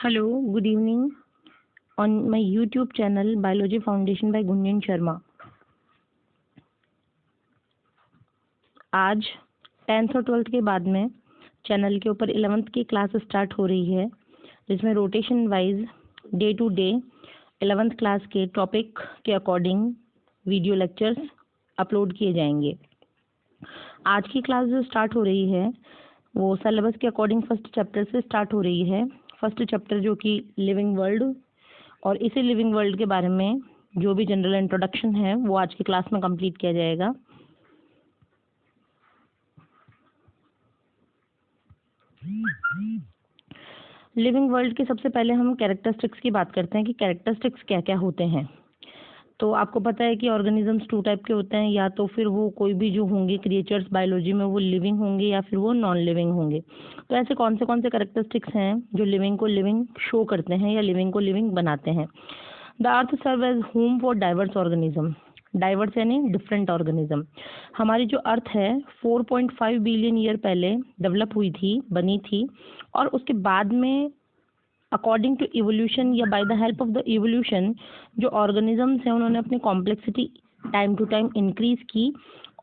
Hello, good evening on my YouTube channel Biology Foundation by Gunjan Sharma. आज 10th और 12th के बाद में चैनल के ऊपर 11th की क्लास स्टार्ट हो रही है, जिसमें rotation wise day to day 11th class के टॉपिक के अकॉर्डिंग वीडियो लेक्चर्स अपलोड किए जाएंगे। आज की क्लास जो स्टार्ट हो रही है वो सिलेबस के अकॉर्डिंग फर्स्ट चैप्टर से स्टार्ट हो रही है। फर्स्ट चैप्टर जो कि लिविंग वर्ल्ड, और इसी लिविंग वर्ल्ड के बारे में जो भी जनरल इंट्रोडक्शन है वो आज की क्लास में कंप्लीट किया जाएगा। लिविंग वर्ल्ड के सबसे पहले हम कैरेक्टरिस्टिक्स की बात करते हैं कि कैरेक्टरिस्टिक्स क्या क्या होते हैं। तो आपको पता है कि ऑर्गेनिजम्स टू टाइप के होते हैं, या तो फिर वो कोई भी जो होंगे क्रिएचर्स बायोलॉजी में वो लिविंग होंगे या फिर वो नॉन लिविंग होंगे। तो ऐसे कौन से कैरेक्टरिस्टिक्स हैं जो लिविंग को लिविंग शो करते हैं या लिविंग को लिविंग बनाते हैं। The earth serve as home for diverse organism. Diverse यानी डिफरेंट ऑर्गेनिज्म। हमारी जो अर्थ है 4.5 बिलियन ईयर पहले डेवलप हुई थी, बनी थी, और उसके बाद में अकॉर्डिंग टू इवोल्यूशन या by the help of the evolution जो ऑर्गेनिजम्स हैं उन्होंने अपनी complexity time to time increase की,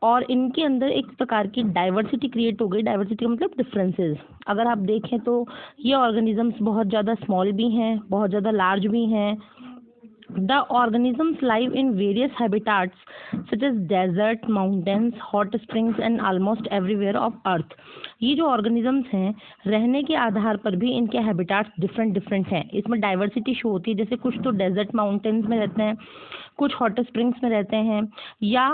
और इनके अंदर एक प्रकार की डाइवर्सिटी क्रिएट हो गई। डाइवर्सिटी का मतलब डिफरेंसेस। अगर आप देखें तो ये ऑर्गेनिजम्स बहुत ज़्यादा स्मॉल भी हैं, बहुत ज़्यादा लार्ज भी हैं। The organisms live in various habitats such as desert, mountains, hot springs and almost everywhere of earth. ये जो organisms हैं रहने के आधार पर भी इनके habitats डिफरेंट हैं। इसमें डाइवर्सिटी शो होती है, जैसे कुछ तो डेजर्ट माउंटेन्स में रहते हैं, कुछ हॉट स्प्रिंग्स में रहते हैं, या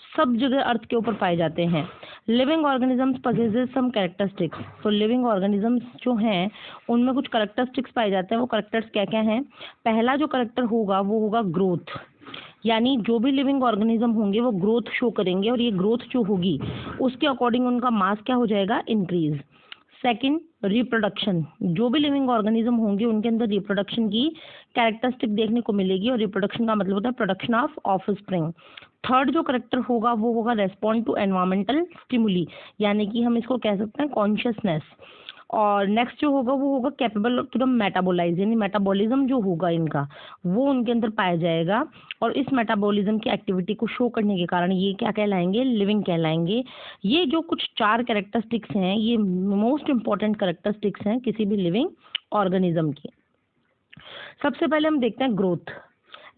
सब जगह अर्थ के ऊपर पाए जाते हैं। Living organisms possesses some characteristics. तो लिविंग ऑर्गेनिजम्स जो हैं उनमें कुछ कैरेक्टरिस्टिक्स पाए जाते हैं। वो कैरेक्टर्स क्या क्या हैं? पहला जो कैरेक्टर होगा वो होगा ग्रोथ, यानी जो भी लिविंग ऑर्गेनिज्म होंगे वो ग्रोथ शो करेंगे, और ये ग्रोथ जो होगी उसके अकॉर्डिंग उनका मास क्या हो जाएगा? इंक्रीज। Second, reproduction. जो भी लिविंग ऑर्गेनिज्म होंगे उनके अंदर रिप्रोडक्शन की कैरेक्टरिस्टिक देखने को मिलेगी, और रिप्रोडक्शन का मतलब होता है प्रोडक्शन ऑफ ऑफस्प्रिंग। थर्ड जो करेक्टर होगा वो होगा रेस्पॉन्ड टू एनवायरमेंटल स्टिमुली, यानी कि हम इसको कह सकते हैं कॉन्शियसनेस। और नेक्स्ट जो होगा वो होगा कैपेबल टू द मेटाबोलाइज, यानी मेटाबॉलिज्म जो होगा इनका वो उनके अंदर पाया जाएगा, और इस मेटाबॉलिज्म की एक्टिविटी को शो करने के कारण ये क्या कहलाएंगे? लिविंग कहलाएंगे। ये जो कुछ 4 कैरेक्टरिस्टिक्स हैं ये मोस्ट इंपॉर्टेंट कैरेक्टरिस्टिक्स हैं किसी भी लिविंग ऑर्गेनिज्म की। सबसे पहले हम देखते हैं growth.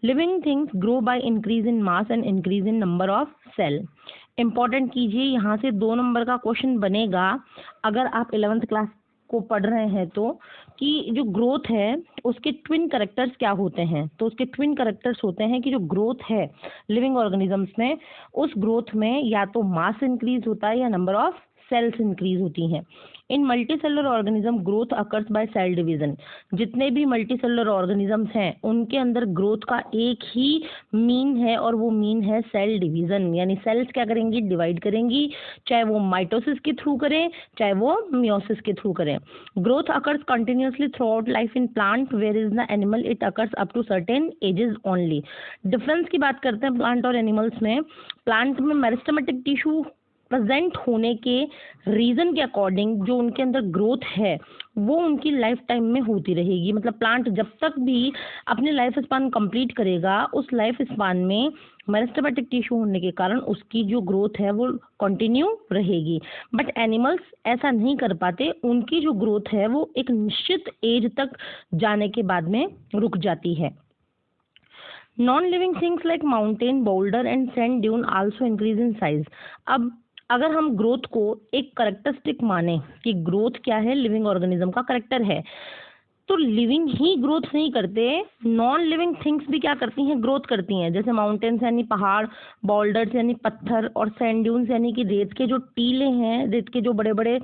Living things grow by increase in mass and increase in number of cell. Important कीजिए, यहाँ से 2 नंबर का क्वेश्चन बनेगा अगर आप 11th क्लास को पढ़ रहे हैं तो, कि जो ग्रोथ है उसके ट्विन कैरेक्टर्स क्या होते हैं। तो उसके ट्विन कैरेक्टर्स होते हैं कि जो ग्रोथ है लिविंग ऑर्गेनिजम्स में, उस ग्रोथ में या तो मास इंक्रीज होता है या नंबर ऑफ सेल्स इंक्रीज होती हैं। In multicellular organism growth occurs by cell division. जितने भी मल्टीसेलुलर ऑर्गेनिजम्स हैं उनके अंदर ग्रोथ का एक ही मीन है, और वो मीन है सेल डिवीजन, यानी सेल्स क्या करेंगी? डिवाइड करेंगी, चाहे वो माइटोसिस के थ्रू करें चाहे वो मियोसिस के थ्रू करें। Growth occurs continuously throughout life in plant, whereas the animal it occurs up to certain ages only. Difference की बात करते हैं प्लांट और एनिमल्स में। प्लांट में मेरिस्टेमेटिक टिश्यू प्रेजेंट होने के रीजन के अकॉर्डिंग जो उनके अंदर ग्रोथ है वो उनकी लाइफ टाइम में होती रहेगी। मतलब प्लांट जब तक भी अपने लाइफ स्पान कंप्लीट करेगा उस लाइफ स्पान में मेरिस्टेमेटिक टिश्यू होने के कारण उसकी जो ग्रोथ है वो कंटिन्यू रहेगी। बट एनिमल्स ऐसा नहीं कर पाते, उनकी जो ग्रोथ है वो एक निश्चित एज तक जाने के बाद में रुक जाती है। Non living things like mountain, boulder and sand dune also increase in size. अब अगर हम ग्रोथ को एक करेक्टरिस्टिक माने कि ग्रोथ क्या है? लिविंग ऑर्गेनिज्म का करेक्टर है, तो लिविंग ही ग्रोथ नहीं करते, नॉन लिविंग थिंग्स भी क्या करती हैं? ग्रोथ करती हैं। जैसे माउंटेन्स यानी पहाड़, बोल्डर्स यानी पत्थर, और सैंड ड्यून्स यानी कि रेत के जो टीले हैं, रेत के जो बड़े बड़े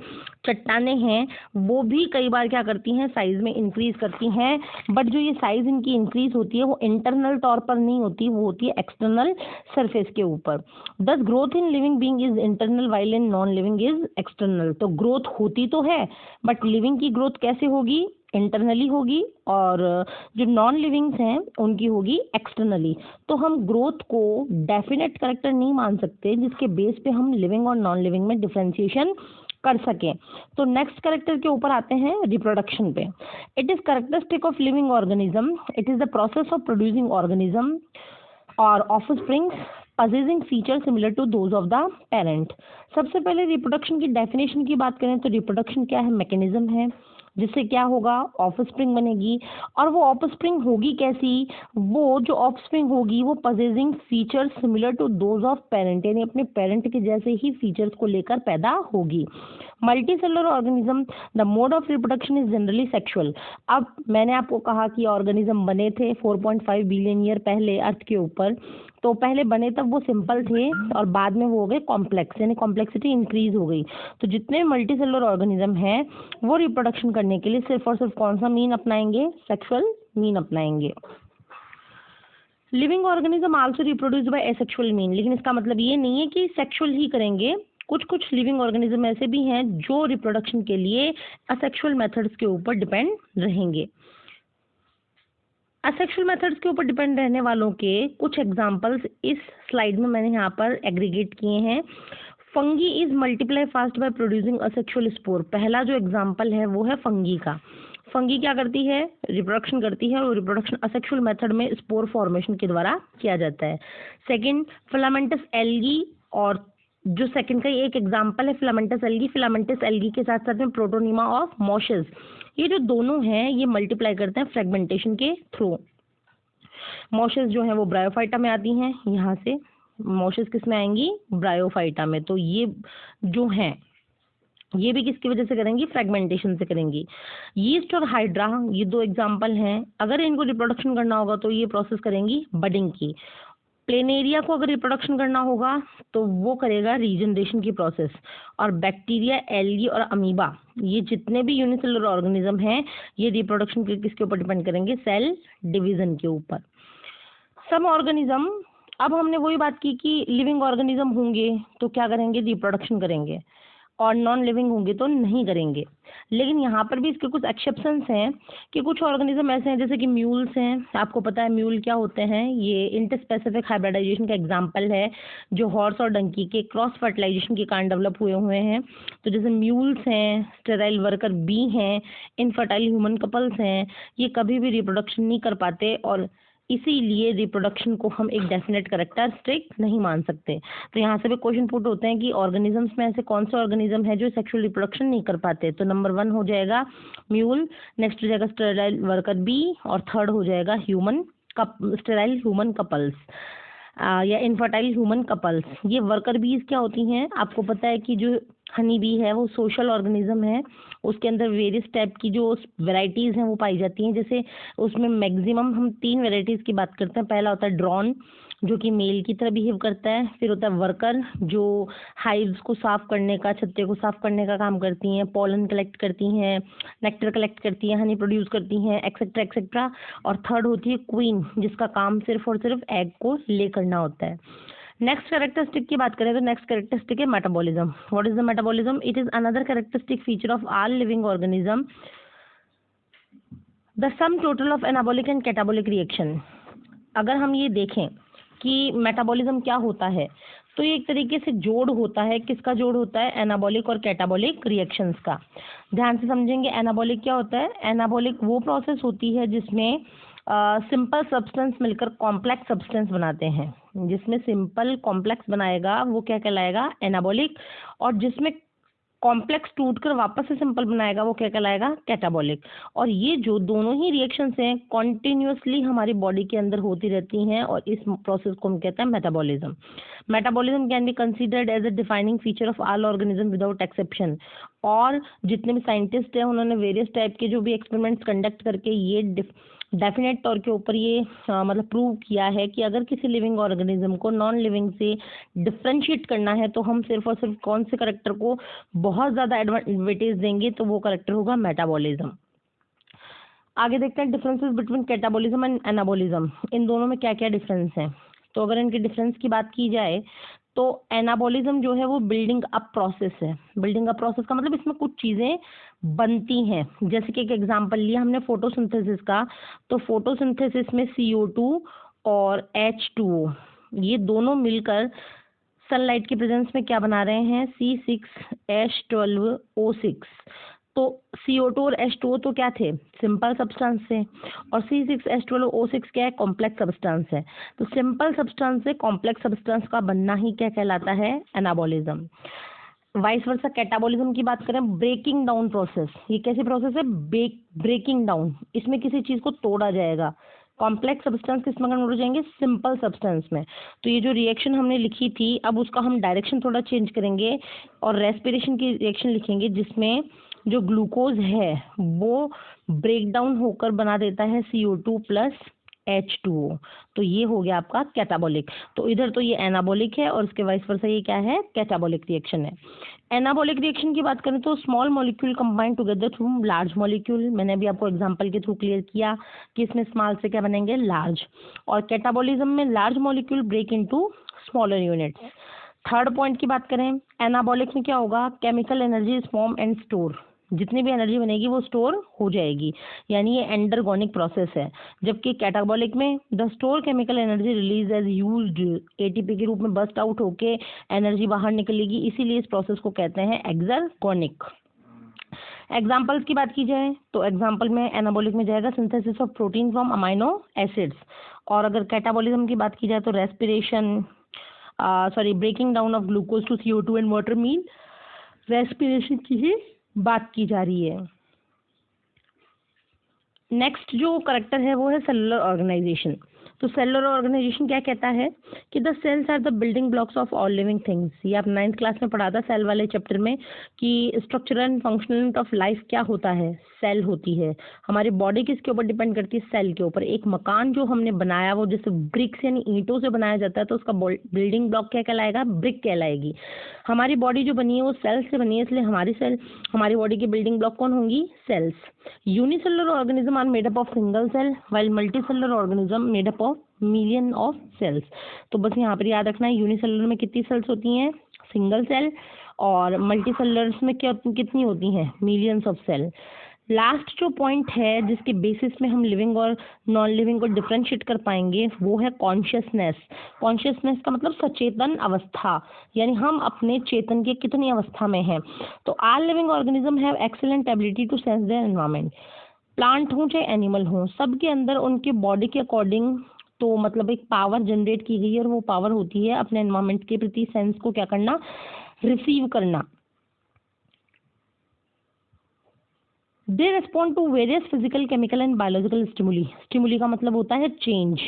चट्टाने हैं, वो भी कई बार क्या करती हैं? साइज में इंक्रीज करती हैं। बट जो ये साइज इनकी इंक्रीज होती है वो इंटरनल तौर पर नहीं होती, वो होती है एक्सटर्नल सरफेस के ऊपर। दस growth in living being is internal while in non living is external. तो ग्रोथ होती तो है बट लिविंग की ग्रोथ कैसे होगी? इंटरनली होगी, और जो नॉन लिविंग्स हैं उनकी होगी एक्सटर्नली। तो हम ग्रोथ को डेफिनेट कैरेक्टर नहीं मान सकते जिसके बेस पे हम लिविंग और नॉन लिविंग में डिफरेंशिएशन कर सकें। तो नेक्स्ट कैरेक्टर के ऊपर आते हैं रिप्रोडक्शन पे। It is characteristic of living organism, it is the process of producing organism और offsprings possessing features similar to those of the parent। सबसे पहले रिप्रोडक्शन की डेफिनेशन की बात करें तो रिप्रोडक्शन क्या है, मैकेनिज्म है जिससे क्या होगा, ऑफस्प्रिंग बनेगी। और वो ऑफस्प्रिंग होगी कैसी, वो जो ऑफस्प्रिंग होगी वो possessing features similar to those of parent, यानी अपने पेरेंट के जैसे ही फीचर्स को लेकर पैदा होगी। Multicellular organism, the mode of reproduction is generally sexual. अब मैंने आपको कहा कि ऑर्गेनिज्म बने थे 4.5 बिलियन ईयर पहले अर्थ के ऊपर, तो पहले बने तब वो सिंपल थे और बाद में वो हो गए कॉम्प्लेक्स, यानी कॉम्प्लेक्सिटी इंक्रीज हो गई। तो जितने मल्टीसेलुलर ऑर्गेनिज्म हैं वो रिप्रोडक्शन करने के लिए सिर्फ और सिर्फ कौन सा मीन अपनाएंगे, सेक्सुअल मीन अपनाएंगे। Living organism also reproduce by asexual mean, लेकिन इसका मतलब ये नहीं है कि सेक्सुअल ही करेंगे। कुछ कुछ लिविंग ऑर्गेनिज्म ऐसे भी हैं जो रिप्रोडक्शन के लिए असेक्सुअल मेथड्स के ऊपर डिपेंड रहेंगे। असेक्सुअल मेथड्स के ऊपर डिपेंड रहने वालों के कुछ एग्जांपल्स इस स्लाइड में मैंने यहाँ पर एग्रीगेट किए हैं। Fungi is multiply fast by producing asexual spore. पहला जो एग्जांपल है वो है फंगी का। फंगी क्या करती है, रिप्रोडक्शन करती है और रिप्रोडक्शन असेक्सुअल मेथड में स्पोर फॉर्मेशन के द्वारा किया जाता है। सेकंड, फिलामेंटस एल्गी, और जो सेकंड का एक एग्जांपल है फिलामेंटस एल्गी। फिलामेंटस एल्गी के साथ साथ में प्रोटोनिमा ऑफ मॉशेस, ये जो दोनों हैं ये मल्टीप्लाई करते हैं फ्रेगमेंटेशन के थ्रू। मॉशेस जो है वो ब्रायोफाइटा में आती हैं, यहाँ से मॉशेस किस में आएंगी, ब्रायोफाइटा में। तो ये जो हैं ये भी किसकी वजह से करेंगी, फ्रेगमेंटेशन से करेंगी। यीस्ट और हाइड्रा ये दो एग्जांपल हैं, अगर इनको रिप्रोडक्शन करना होगा तो ये प्रोसेस करेंगी बडिंग की। प्लेनेरिया को अगर रिप्रोडक्शन करना होगा तो वो करेगा रीजनरेशन की प्रोसेस। और बैक्टीरिया, एल्गी और अमीबा, ये जितने भी यूनिसेलुलर ऑर्गेनिज्म हैं ये रिप्रोडक्शन के किसके ऊपर डिपेंड करेंगे, सेल डिवीजन के ऊपर। सम ऑर्गेनिज्म, अब हमने वही बात की कि लिविंग ऑर्गेनिज्म होंगे तो क्या करेंगे, रिप्रोडक्शन करेंगे, और नॉन लिविंग होंगे तो नहीं करेंगे। लेकिन यहाँ पर भी इसके कुछ एक्सेप्शंस हैं कि कुछ ऑर्गेनिज्म ऐसे हैं जैसे कि म्यूल्स हैं। आपको पता है म्यूल क्या होते हैं, ये इंटरस्पेसिफिक हाइब्रिडाइजेशन का एग्जांपल है, जो हॉर्स और डंकी के क्रॉस फर्टिलाइजेशन के कारण डेवलप हुए हैं। तो जैसे म्यूल्स हैं, स्टेराइल वर्कर बी हैं, इनफर्टाइल ह्यूमन कपल्स हैं, ये कभी भी रिप्रोडक्शन नहीं कर पाते और इसीलिए रिप्रोडक्शन को हम एक डेफिनेट कैरेक्टरिस्टिक नहीं मान सकते। तो यहाँ से भी क्वेश्चन पुट होते हैं कि ऑर्गेनिजम्स में ऐसे कौन से ऑर्गेनिज्म है जो सेक्सुअल रिप्रोडक्शन नहीं कर पाते। तो नंबर 1 हो जाएगा म्यूल, नेक्स्ट हो जाएगा स्टेराइल वर्कर बी, और थर्ड हो जाएगा स्टेराइल ह्यूमन कपल्स या इनफर्टाइल ह्यूमन कपल्स। ये वर्कर बीज क्या होती हैं, आपको पता है कि जो हनी बी है वो सोशल ऑर्गेनिज्म है, उसके अंदर वेरियस टाइप की जो वेराइटीज़ हैं वो पाई जाती हैं। जैसे उसमें मैक्सिमम हम 3 वेराइटीज़ की बात करते हैं। पहला होता है ड्रोन, जो कि मेल की तरह बिहेव करता है। फिर होता है वर्कर, जो हाइव्स को साफ करने का, छत्ते को साफ करने का काम करती हैं, पॉलन कलेक्ट करती हैं, नेक्टर कलेक्ट करती हैं, हनी प्रोड्यूस करती हैं, एक्सेट्रा एक्सेट्रा। और थर्ड होती है क्वीन, जिसका काम सिर्फ और सिर्फ एग को ले करना होता है। नेक्स्ट कैरेक्टरिस्टिक की बात करें तो नेक्स्ट कैरेक्टरिस्टिक है metabolism. What is the metabolism, it is another characteristic feature of all living organism, the sum total of anabolic and catabolic reaction. अगर हम ये देखें कि मेटाबॉलिज्म क्या होता है तो ये एक तरीके से जोड़ होता है। किसका जोड़ होता है, एनाबॉलिक और कैटाबॉलिक रिएक्शंस का। ध्यान से समझेंगे, एनाबॉलिक क्या होता है, एनाबॉलिक वो प्रोसेस होती है जिसमें सिंपल सब्सटेंस मिलकर कॉम्प्लेक्स सब्सटेंस बनाते हैं। जिसमें सिंपल कॉम्प्लेक्स बनाएगा वो क्या कहलाएगा, एनाबॉलिक, और जिसमें कॉम्प्लेक्स टूटकर वापस से सिंपल बनाएगा वो क्या कहलाएगा, कैटाबॉलिक। और ये जो दोनों ही रिएक्शंस हैं कॉन्टिन्यूसली हमारी बॉडी के अंदर होती रहती हैं और इस प्रोसेस को हम कहते हैं metabolism. Metabolism can be considered as a defining feature of all organism without exception. और जितने भी साइंटिस्ट हैं उन्होंने वेरियस टाइप के जो भी एक्सपेरिमेंट्स कंडक्ट करके ये डेफिनेट तौर के ऊपर ये मतलब प्रूव किया है कि अगर किसी लिविंग ऑर्गेनिज्म को नॉन लिविंग से डिफ्रेंशिएट करना है तो हम सिर्फ और सिर्फ कौन से करेक्टर को बहुत ज़्यादा एडवांटेज देंगे, तो वो करेक्टर होगा मेटाबॉलिज्म। आगे देखते हैं differences between catabolism and anabolism. इन दोनों में क्या क्या डिफरेंस है। तो अगर इनके डिफरेंस की बात की जाए तो एनाबॉलिज्म जो है वो बिल्डिंग अप प्रोसेस है। बिल्डिंग अप प्रोसेस का मतलब इसमें कुछ चीज़ें बनती हैं। जैसे कि एक एग्जांपल लिया हमने फोटोसिंथेसिस का, तो फोटोसिंथेसिस में CO2 और H2O ये दोनों मिलकर सनलाइट की प्रेजेंस में क्या बना रहे हैं, C6H12O6। तो CO2 और H2O तो क्या थे, सिंपल सब्सटेंस थे, और C6H12O6 क्या है, कॉम्प्लेक्स सब्सटेंस है। तो सिंपल सब्सटेंस से कॉम्प्लेक्स सब्सटेंस का बनना ही क्या कहलाता है, एनाबॉलिज्म। वाइस वर्सा कैटाबॉलिज्म की बात करें, ब्रेकिंग डाउन प्रोसेस। ये कैसे प्रोसेस है, ब्रेकिंग डाउन, इसमें किसी चीज को तोड़ा जाएगा। कॉम्प्लेक्स सब्सटेंस किस में कन्वर्ट हो जाएंगे, सिंपल सब्सटेंस में। तो ये जो रिएक्शन हमने लिखी थी, अब उसका हम डायरेक्शन थोड़ा चेंज करेंगे और रेस्पिरेशन की रिएक्शन लिखेंगे, जिसमें जो ग्लूकोज है वो ब्रेक डाउन होकर बना देता है CO2 प्लस H2O। तो ये हो गया आपका कैटाबॉलिक। तो इधर तो ये एनाबॉलिक है और इसके वाइस वर्सा ये क्या है, कैटाबॉलिक रिएक्शन है। एनाबॉलिक रिएक्शन की बात करें तो small molecule combine together through large molecule. मैंने अभी आपको एग्जांपल के थ्रू क्लियर किया कि इसमें स्मॉल से क्या बनेंगे, लार्ज। और कैटाबॉलिज्म में large molecule break into smaller units. Third point की बात करें, एनाबॉलिक में क्या होगा, chemical energy is form and store. जितनी भी एनर्जी बनेगी वो स्टोर हो जाएगी, यानी ये एंडरगोनिक प्रोसेस है। जबकि कैटाबॉलिक में the store chemical energy release as used, ATP के रूप में बस्ट आउट होके एनर्जी बाहर निकलेगी, इसीलिए इस प्रोसेस को कहते हैं एक्सरगोनिक। एग्जाम्पल्स की बात की जाए तो एग्जाम्पल में एनाबॉलिक में जाएगा synthesis of protein from amino acids, और अगर कैटाबॉलिज्म की बात की जाए तो respiration breaking down of glucose to CO2 and water, mean respiration की ही बात की जा रही है। नेक्स्ट जो करेक्टर है वो है सेलुलर ऑर्गेनाइजेशन। तो सेलुलर ऑर्गेनाइजेशन क्या कहता है कि the cells are the building blocks of all living things. ये आप 9th क्लास में पढ़ा था सेल वाले चैप्टर में कि structural and functional of life क्या होता है, सेल होती है। हमारी बॉडी किसके ऊपर डिपेंड करती है, सेल के ऊपर। एक मकान जो हमने बनाया वो जैसे ब्रिक्स यानी ईंटों से बनाया जाता है, तो उसका बिल्डिंग ब्लॉक क्या कहलाएगा, ब्रिक कहलाएगी। हमारी बॉडी जो बनी है वो सेल से बनी है, इसलिए हमारी बॉडी की बिल्डिंग ब्लॉक कौन होंगी, cells. Unicellular organism are made up of single cell, while multicellular organism made up of million of cells. तो बस यहाँ पर याद रखना है, यूनिसेलुलर में कितनी सेल्स होती हैं, सिंगल सेल, और मल्टीसेलुलर्स में कितनी होती हैं, मिलियंस ऑफ सेल। लास्ट जो पॉइंट है जिसके बेसिस में हम लिविंग और नॉन लिविंग को डिफरेंशिएट कर पाएंगे वो है कॉन्शियसनेस। कॉन्शियसनेस का मतलब सचेतन अवस्था, यानी हम अपने चेतन के कितनी अवस्था में हैं। तो all living organism have excellent ability to sense their environment. Plant हो चाहे एनिमल हो, सबके अंदर उनके बॉडी के अकॉर्डिंग तो मतलब एक पावर जनरेट की गई है, और वो पावर होती है अपने एनवायरनमेंट के प्रति सेंस को क्या करना, रिसीव करना। They respond to various physical, chemical and biological stimuli. Stimuli का मतलब होता है चेंज।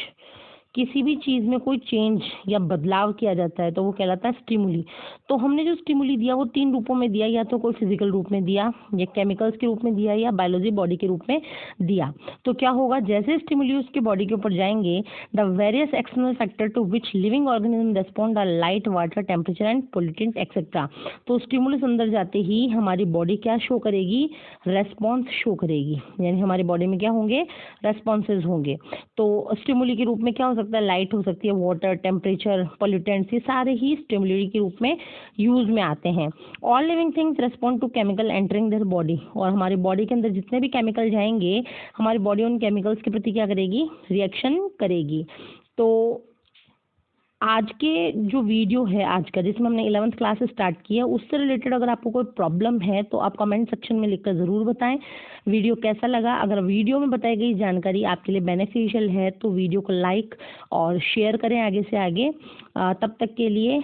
किसी भी चीज़ में कोई चेंज या बदलाव किया जाता है तो वो कहलाता है स्टिमुली। तो हमने जो स्टिमुली दिया वो 3 रूपों में दिया, या तो कोई फिजिकल रूप में दिया, या केमिकल्स के रूप में दिया, या बायोलॉजी बॉडी के रूप में दिया। तो क्या होगा, जैसे स्टिमुली उसके बॉडी के ऊपर जाएंगे, the various external factor to which living organism respond are light, water, temperature and pollutant etcetera. तो स्टिमुलस अंदर जाते ही हमारी बॉडी क्या शो करेगी, रेस्पॉन्स शो करेगी, यानी हमारी बॉडी में क्या होंगे, रेस्पॉन्सेज होंगे। तो स्टिमुली के रूप में क्या हो सकता है, लाइट हो सकती है, वाटर, टेम्परेचर, पोल्यूटेंट्स, ये सारे ही स्टिमुली के रूप में यूज में आते हैं। All living things respond to chemical entering their body. और हमारी बॉडी के अंदर जितने भी केमिकल जाएंगे, हमारी बॉडी उन केमिकल्स के प्रति क्या करेगी, रिएक्शन करेगी। तो आज के जो वीडियो है आज का, जिसमें हमने 11th क्लास से स्टार्ट किया, उससे रिलेटेड अगर आपको कोई प्रॉब्लम है तो आप कमेंट सेक्शन में लिखकर ज़रूर बताएं। वीडियो कैसा लगा, अगर वीडियो में बताई गई जानकारी आपके लिए बेनिफिशियल है तो वीडियो को लाइक और शेयर करें आगे से आगे। तब तक के लिए